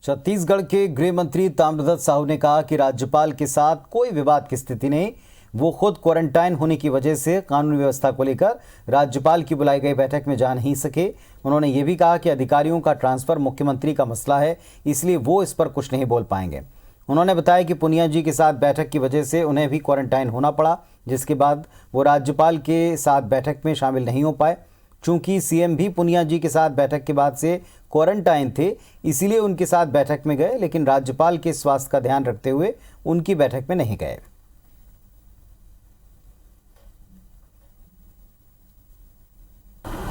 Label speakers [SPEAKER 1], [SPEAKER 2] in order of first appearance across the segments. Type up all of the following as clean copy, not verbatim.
[SPEAKER 1] छत्तीसगढ़ के गृह मंत्री ताम्रध्वज साहू ने कहा कि राज्यपाल के साथ कोई विवाद की स्थिति नहीं। वो खुद क्वारंटाइन होने की वजह से कानून व्यवस्था को लेकर राज्यपाल की बुलाई गई बैठक में जा नहीं सके। उन्होंने ये भी कहा कि अधिकारियों का ट्रांसफर मुख्यमंत्री का मसला है, इसलिए वो इस पर कुछ नहीं बोल पाएंगे। उन्होंने बताया कि पुनिया जी के साथ बैठक की वजह से उन्हें भी क्वारंटाइन होना पड़ा, जिसके बाद वो राज्यपाल के साथ बैठक में शामिल नहीं हो पाए। चूंकि सीएम भी पुनिया जी के साथ बैठक के बाद से क्वारंटाइन थे, इसीलिए उनके साथ बैठक में गए, लेकिन राज्यपाल के स्वास्थ्य का ध्यान रखते हुए उनकी बैठक में नहीं गए।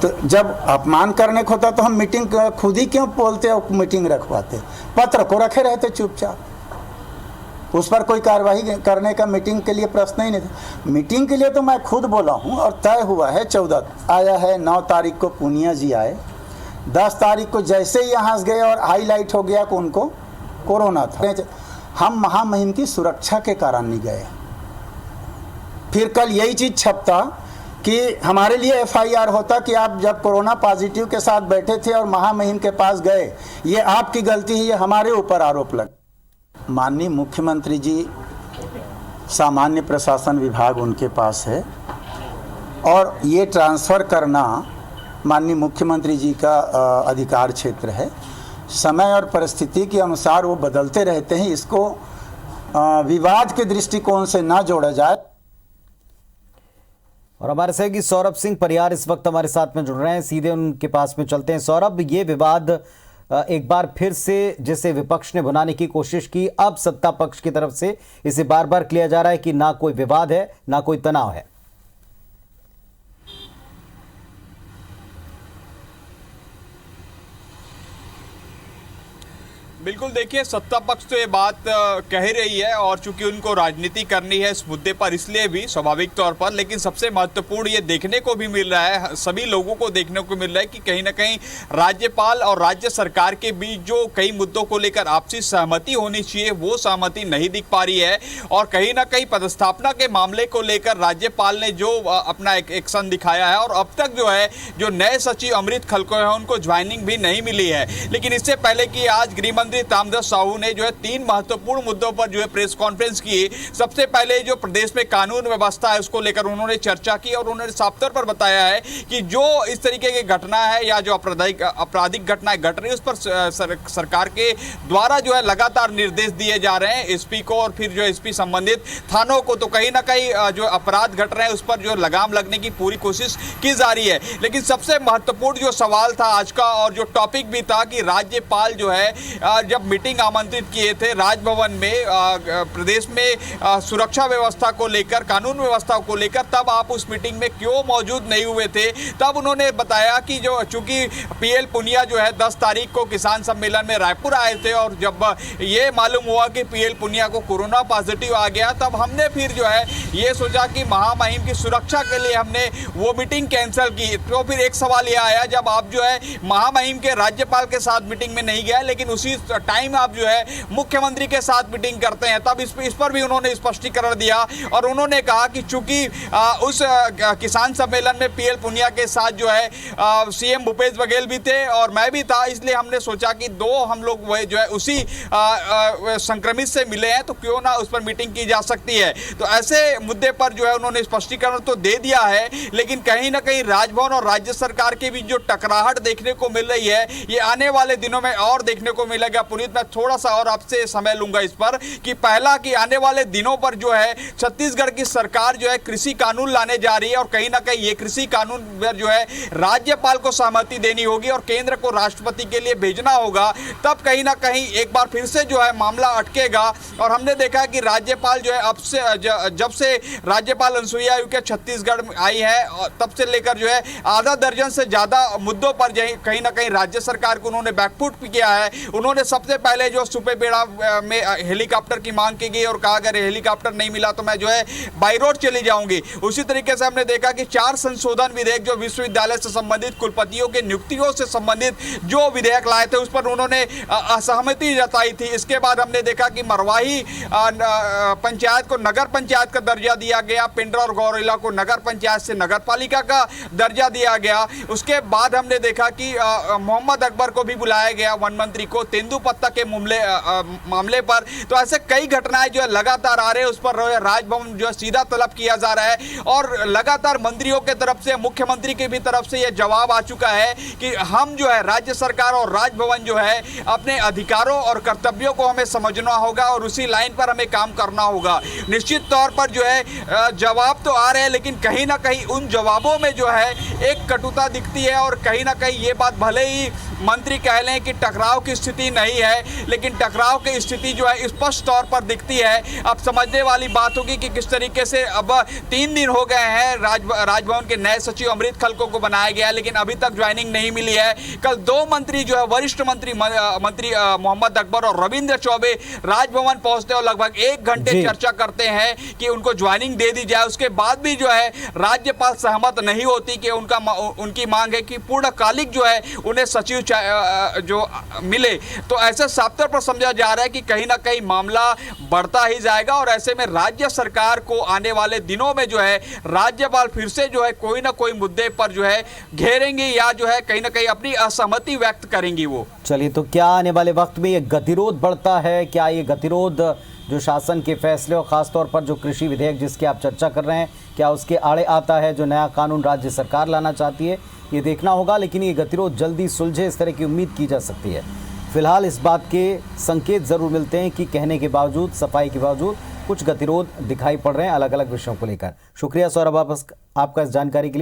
[SPEAKER 2] तो जब अपमान करने को होता तो हम मीटिंग खुद ही क्यों बोलते और मीटिंग रखवाते? पत्र को रखे रहते चुपचाप, उस पर कोई कार्रवाई करने का मीटिंग के लिए प्रश्न ही नहीं था। मीटिंग के लिए तो मैं खुद बोला हूं और तय हुआ है। 14 आया है, 9 तारीख को पुनिया जी आए, 10 तारीख को जैसे ही यहाँ गए और हाईलाइट हो गया कि उनको कोरोना था। हम महामहिम की सुरक्षा के कारण नहीं गए। फिर कल यही चीज़ छपता कि हमारे लिए एफआईआर होता कि आप जब कोरोना पॉजिटिव के साथ बैठे थे और महामहिम के पास गए, ये आपकी गलती है, ये हमारे ऊपर आरोप लग। माननीय मुख्यमंत्री जी, सामान्य प्रशासन विभाग उनके पास है और ये ट्रांसफ़र करना माननीय मुख्यमंत्री जी का अधिकार क्षेत्र है। समय और परिस्थिति के अनुसार वो बदलते रहते हैं, इसको विवाद के दृष्टिकोण से ना जोड़ा जाए।
[SPEAKER 1] और हमारे सहयोगी सौरभ सिंह परियार इस वक्त हमारे साथ में जुड़ रहे हैं, सीधे उनके पास में चलते हैं। सौरभ, ये विवाद एक बार फिर से जैसे विपक्ष ने भुनाने की कोशिश की, अब सत्ता पक्ष की तरफ से इसे बार बार किया जा रहा है कि ना कोई विवाद है, ना कोई तनाव है।
[SPEAKER 3] बिल्कुल, देखिए, सत्ता पक्ष तो ये बात कह रही है और चूंकि उनको राजनीति करनी है इस मुद्दे पर, इसलिए भी स्वाभाविक तौर पर। लेकिन सबसे महत्वपूर्ण ये देखने को भी मिल रहा है, सभी लोगों को देखने को मिल रहा है कि कहीं ना कहीं राज्यपाल और राज्य सरकार के बीच जो कई मुद्दों को लेकर आपसी सहमति होनी चाहिए, वो सहमति नहीं दिख पा रही है। और कहीं ना कहीं पदस्थापना के मामले को लेकर राज्यपाल ने जो अपना एक एक्शन दिखाया है, और अब तक जो है जो नए सचिव अमृत खलको है उनको ज्वाइनिंग भी नहीं मिली है। लेकिन इससे पहले कि आज गृहमंत्री ताम्रध्वज साहू ने जो है 3 महत्वपूर्ण मुद्दों पर जो है प्रेस कॉन्फ्रेंस की। सबसे पहले जो प्रदेश में कानून व्यवस्था है उसको लेकर उन्होंने चर्चा की और उन्होंने साफ तौर पर बताया है कि जो इस तरीके की घटना है या जो आपराधिक घटनाएं घट रही है उस पर सरकार के द्वारा जो है लगातार निर्देश दिए जा रहे हैं एसपी को और फिर जो एसपी संबंधित थानों को। तो कहीं ना कहीं जो अपराध घट रहे हैं उस पर जो लगाम लगने की पूरी कोशिश की जा रही है। लेकिन सबसे महत्वपूर्ण जो सवाल था आज का और जो टॉपिक भी था कि राज्यपाल जो है जब मीटिंग आमंत्रित किए थे राजभवन में प्रदेश में सुरक्षा व्यवस्था को लेकर, कानून व्यवस्था को लेकर, तब आप उस मीटिंग में क्यों मौजूद नहीं हुए थे। तब उन्होंने बताया कि जो चूंकि पीएल पुनिया जो है 10 तारीख को किसान सम्मेलन में रायपुर आए थे और जब ये मालूम हुआ कि पीएल पुनिया को कोरोना पॉजिटिव आ गया, तब हमने फिर जो है ये सोचा कि महामहिम की सुरक्षा के लिए हमने वो मीटिंग कैंसिल की। तो फिर एक सवाल यह आया, जब आप जो है महामहिम के राज्यपाल के साथ मीटिंग में नहीं गए लेकिन उसी टाइम आप जो है मुख्यमंत्री के साथ मीटिंग करते हैं, तब इस पर भी उन्होंने स्पष्टीकरण दिया और उन्होंने कहा कि चूंकि उस किसान सम्मेलन में पीएल पुनिया के साथ जो है सीएम भूपेश बघेल भी थे और मैं भी था, इसलिए हमने सोचा कि हम लोग वह जो है उसी संक्रमित से मिले हैं, तो क्यों ना उस पर मीटिंग की जा सकती है। तो ऐसे मुद्दे पर जो है उन्होंने स्पष्टीकरण तो दे दिया है, लेकिन कहीं ना कहीं राजभवन और राज्य सरकार के बीच जो टकराहट देखने को मिल रही है, ये आने वाले दिनों में और देखने को मिलेगा। पुनीत, मैं थोड़ा सा और आपसे समय लूंगा इस पर कि पहला कि आने वाले दिनों पर जो है छत्तीसगढ़ की सरकार जो है कृषि कानून लाने जा रही है और कहीं ना कहीं ये कृषि कानून पर जो है राज्यपाल को सहमति देनी होगी और केंद्र को राष्ट्रपति के लिए भेजना होगा, तब कहीं ना कहीं एक बार फिर से जो है मामला अटकेगा। और हमने देखा कि राज्यपाल जो है अब से जब से राज्यपाल अनुसुईया उइके छत्तीसगढ़ में आई है तब से लेकर जो है आधा दर्जन से ज्यादा मुद्दों पर कहीं ना कहीं राज्य सरकार को उन्होंने बैकफुट किया है। उन्होंने सबसे पहले जो सुपेबेड़ा में हेलीकॉप्टर की मांग की गई और कहा अगर हेलीकॉप्टर नहीं मिला तो मैं जो है बाई रोड चली जाऊंगी। उसी तरीके से हमने देखा कि 4 संशोधन विधेयक जो विश्वविद्यालय से संबंधित कुलपतियों के नियुक्तियों से संबंधित जो विधेयक लाए थे उस पर उन्होंने असहमति जताई थी। इसके बाद हमने देखा कि मरवाही पंचायत को नगर पंचायत का दर्जा दिया गया, पिंडरा और गौरेला को नगर पंचायत से नगर पालिका का दर्जा दिया गया। उसके बाद हमने देखा कि मोहम्मद अकबर को भी बुलाया गया, वन मंत्री को, तेंदु पत्ता के मामले पर। तो ऐसे कई घटनाएं जो है लगातार आ रहे हैं, उस पर राजभवन जो है सीधा तलब किया जा रहा है और लगातार मंत्रियों के तरफ से, मुख्यमंत्री की भी तरफ से यह जवाब आ चुका है कि हम जो है राज्य सरकार और राजभवन जो है अपने अधिकारों और कर्तव्यों को हमें समझना होगा और उसी लाइन पर हमें काम करना होगा। निश्चित तौर पर जो है जवाब तो आ रहे हैं, लेकिन कहीं ना कहीं उन जवाबों में जो है एक कटुता दिखती है और कहीं ना कहीं ये बात भले ही मंत्री कह लें कि टकराव की स्थिति नहीं है, लेकिन टकराव की स्थिति जो है स्पष्ट तौर पर दिखती है। अब समझने वाली बात होगी कि किस तरीके से अब 3 दिन हो गए हैं राजभवन के नए सचिव अमृत खलको को बनाया गया, लेकिन अभी तक ज्वाइनिंग नहीं मिली है। कल 2 मंत्री जो है वरिष्ठ मंत्री मोहम्मद अकबर और रविंद्र चौबे राजभवन पहुंचते और लगभग 1 घंटे चर्चा करते हैं कि उनको ज्वाइनिंग दे दी जाए। उसके बाद भी जो है राज्यपाल सहमत नहीं होती कि उनकी मांग है कि पूर्णकालिक जो है उन्हें सचिव जो मिले। तो ऐसे साफ तौर पर समझा जा रहा है कि कहीं ना कहीं मामला बढ़ता ही जाएगा और ऐसे में राज्य सरकार को आने वाले दिनों में जो है राज्यपाल फिर से जो है कोई ना कोई मुद्दे पर जो है घेरेंगे या जो है कहीं ना कहीं अपनी असहमति व्यक्त करेंगी वो।
[SPEAKER 1] चलिए, तो क्या आने वाले वक्त में ये गतिरोध बढ़ता है? क्या ये गतिरोध जो शासन के फैसले और खासतौर पर जो कृषि विधेयक जिसकी आप चर्चा कर रहे हैं, क्या उसके आड़े आता है जो नया कानून राज्य सरकार लाना चाहती है? ये देखना होगा, लेकिन ये गतिरोध जल्दी सुलझे इस तरह की उम्मीद की जा सकती है। फिलहाल इस बात के संकेत ज़रूर मिलते हैं कि कहने के बावजूद, सफाई के बावजूद कुछ गतिरोध दिखाई पड़ रहे हैं अलग अलग विषयों को लेकर। शुक्रिया सौरभ आपका इस जानकारी के लिए।